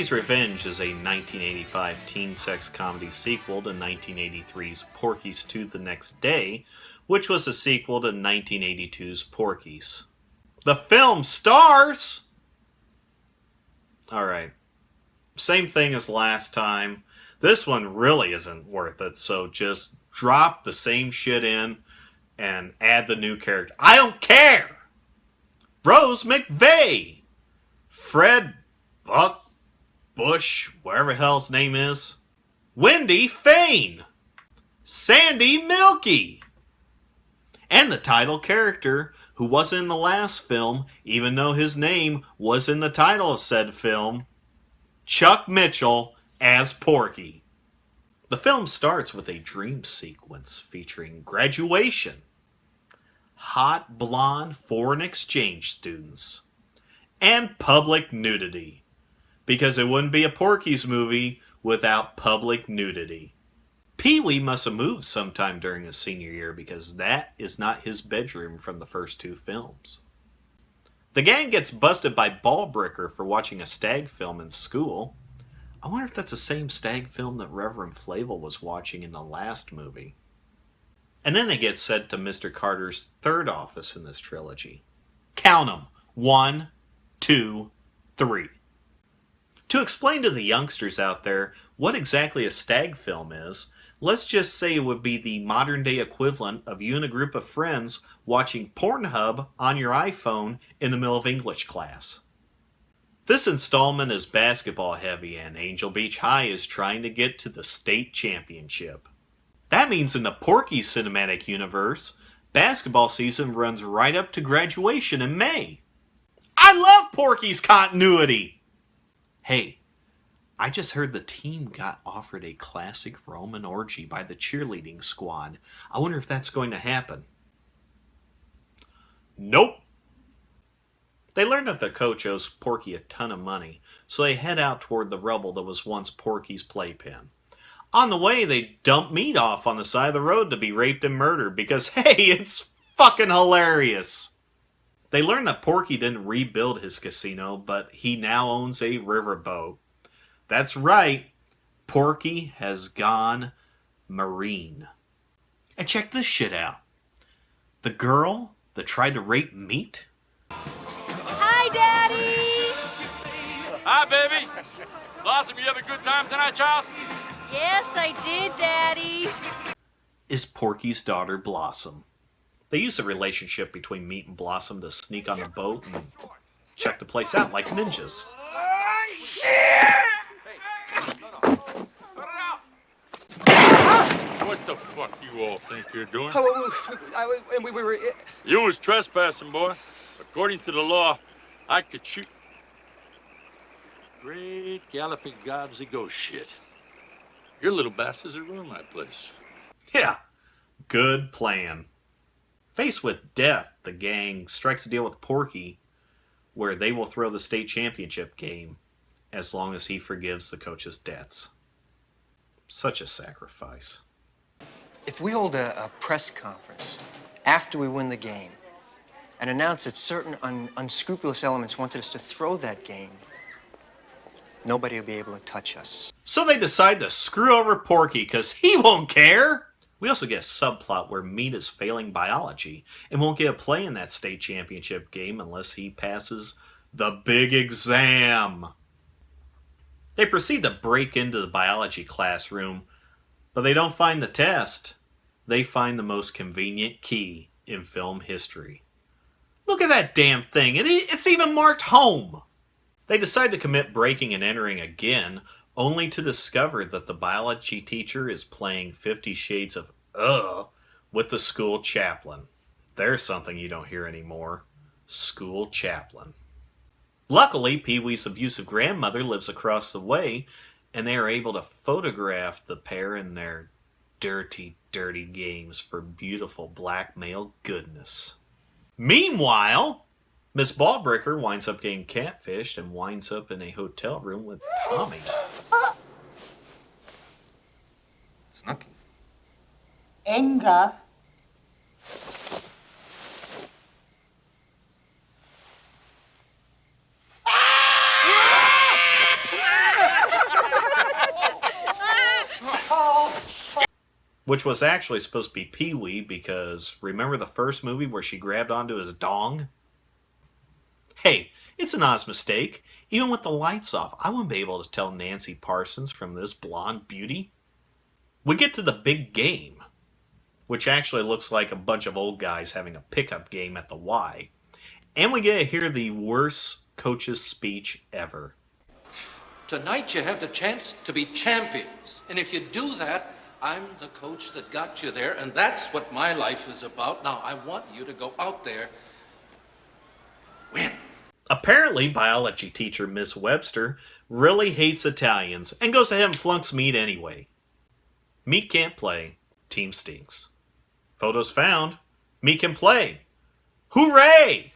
Porky's Revenge is a 1985 teen sex comedy sequel to 1983's Porky's to the Next Day, which was a sequel to 1982's Porky's. The film stars... Alright. Same thing as last time. This one really isn't worth it, so just drop the same shit in and add the new character. I don't care! Rose McVeigh! Fred Buck Bush, whatever the hell his name is. Wendy Fane! Sandy Milky! And the title character, who wasn't in the last film, even though his name was in the title of said film, Chuck Mitchell as Porky. The film starts with a dream sequence featuring graduation, hot blonde foreign exchange students, and public nudity. Because it wouldn't be a Porky's movie without public nudity. Pee-wee must have moved sometime during his senior year because that is not his bedroom from the first two films. The gang gets busted by Ballbricker for watching a stag film in school. I wonder if that's the same stag film that Reverend Flavel was watching in the last movie. And then they get sent to Mr. Carter's third office in this trilogy. Count them. 1, 2, 3. To explain to the youngsters out there what exactly a stag film is, let's just say it would be the modern day equivalent of you and a group of friends watching Pornhub on your iPhone in the middle of English class. This installment is basketball heavy and Angel Beach High is trying to get to the state championship. That means in the Porky cinematic universe, basketball season runs right up to graduation in May. I love Porky's continuity! Hey, I just heard the team got offered a classic Roman orgy by the cheerleading squad. I wonder if that's going to happen. Nope. They learn that the coach owes Porky a ton of money, so they head out toward the rubble that was once Porky's playpen. On the way, they dump meat off on the side of the road to be raped and murdered because, hey, it's fucking hilarious. They learn that Porky didn't rebuild his casino, but he now owns a riverboat. That's right, Porky has gone marine. And check this shit out. The girl that tried to rape meat? Hi, Daddy! Hi, baby. Blossom, you have a good time tonight, child? Yes, I did, Daddy. Is Porky's daughter, Blossom. They use the relationship between Meat and Blossom to sneak on the boat and check the place out like ninjas. What the fuck you all think you're doing? We were... You was trespassing, boy. According to the law, I could shoot. Great galloping gobs of ghost shit. Your little bastards are ruining my place. Yeah, good plan. Faced with death, the gang strikes a deal with Porky where they will throw the state championship game as long as he forgives the coach's debts. Such a sacrifice. If we hold a press conference after we win the game and announce that certain unscrupulous elements wanted us to throw that game, nobody will be able to touch us. So they decide to screw over Porky because he won't care. We also get a subplot where Meat is failing biology and won't get a play in that state championship game unless he passes the big exam. They proceed to break into the biology classroom, but they don't find the test. They find the most convenient key in film history. Look at that damn thing. It's even marked home. They decide to commit breaking and entering again, only to discover that the biology teacher is playing 50 Shades of with the school chaplain. There's something you don't hear anymore. School chaplain. Luckily, Pee-wee's abusive grandmother lives across the way, and they are able to photograph the pair in their dirty, dirty games for beautiful blackmail goodness. Meanwhile, Miss Ballbricker winds up getting catfished and winds up in a hotel room with Tommy. Snooky. Inga. which was actually supposed to be Pee-wee because remember the first movie where she grabbed onto his dong? Hey, it's an honest mistake. Even with the lights off, I wouldn't be able to tell Nancy Parsons from this blonde beauty. We get to the big game, which actually looks like a bunch of old guys having a pickup game at the Y. And we get to hear the worst coach's speech ever. Tonight you have the chance to be champions. And if you do that, I'm the coach that got you there, and that's what my life is about. Now, I want you to go out there, win. Apparently, biology teacher Miss Webster really hates Italians and goes ahead and flunks Meat anyway. Meat can't play. Team stinks. Photos found. Meat can play. Hooray!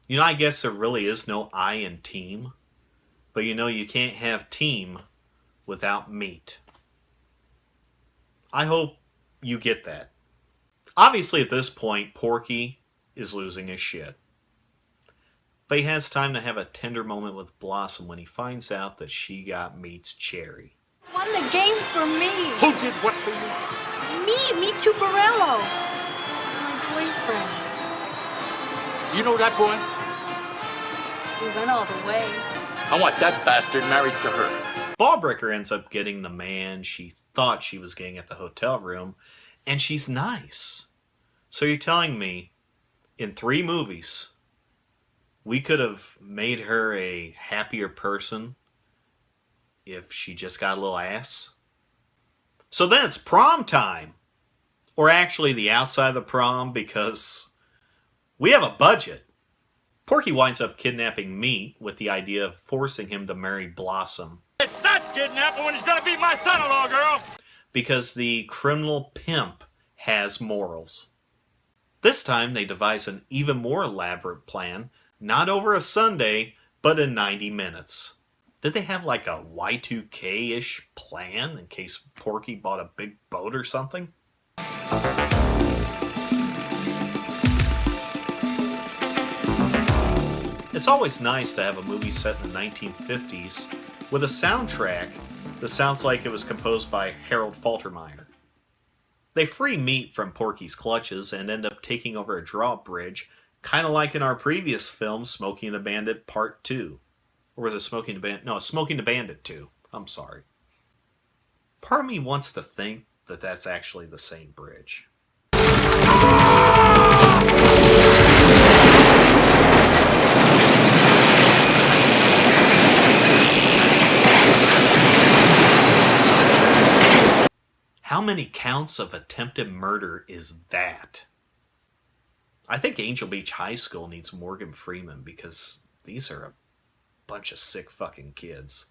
You know, I guess there really is no I in team. But you know, you can't have team without meat. I hope you get that. Obviously, at this point, Porky is losing his shit. But he has time to have a tender moment with Blossom when he finds out that she got Meat's cherry. Won the game for me. Who did what for you? Me Tuparello. It's my boyfriend. You know that boy? We went all the way. I want that bastard married to her. Ballbreaker ends up getting the man she thought she was getting at the hotel room, and she's nice. So you're telling me, in 3 movies, we could have made her a happier person if she just got a little ass? So then it's prom time. Or actually the outside of the prom, because we have a budget. Porky winds up kidnapping Meat with the idea of forcing him to marry Blossom. It's not kidnapping when he's gonna be my son-in-law, girl. Because the criminal pimp has morals. This time they devise an even more elaborate plan, not over a Sunday, but in 90 minutes. Did they have like a Y2K-ish plan in case Porky bought a big boat or something? It's always nice to have a movie set in the 1950s with a soundtrack that sounds like it was composed by Harold Faltermeyer. They free Meat from Porky's clutches and end up taking over a drawbridge, kind of like in our previous film, Smoking the Bandit Part 2. Or was it Smoking the Bandit? No, Smoking the Bandit 2. I'm sorry. Part of me wants to think that that's actually the same bridge. How many counts of attempted murder is that? I think Angel Beach High School needs Morgan Freeman because these are a bunch of sick fucking kids.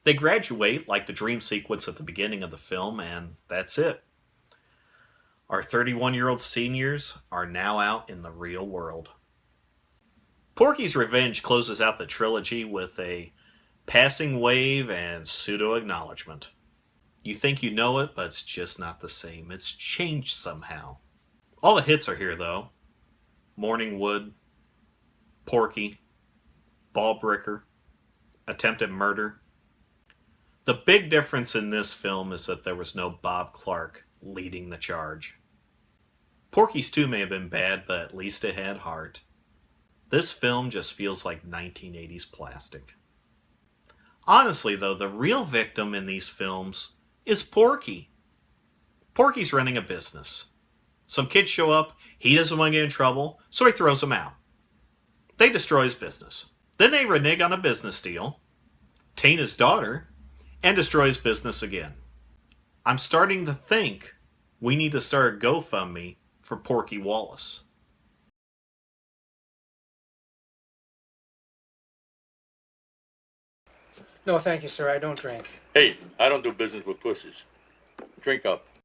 They graduate like the dream sequence at the beginning of the film, and that's it. Our 31-year-old seniors are now out in the real world. Porky's Revenge closes out the trilogy with a passing wave and pseudo-acknowledgement. You think you know it, but it's just not the same. It's changed somehow. All the hits are here, though. Morning Wood, Porky, Ballbreaker, Attempted Murder. The big difference in this film is that there was no Bob Clark leading the charge. Porky's 2 may have been bad, but at least it had heart. This film just feels like 1980s plastic. Honestly, though, the real victim in these films is Porky. Porky's running a business. Some kids show up, he doesn't want to get in trouble, so he throws them out. They destroy his business. Then they renege on a business deal, taint his daughter, and destroy his business again. I'm starting to think we need to start a GoFundMe for Porky Wallace. No, thank you, sir. I don't drink. Hey, I don't do business with pussies. Drink up.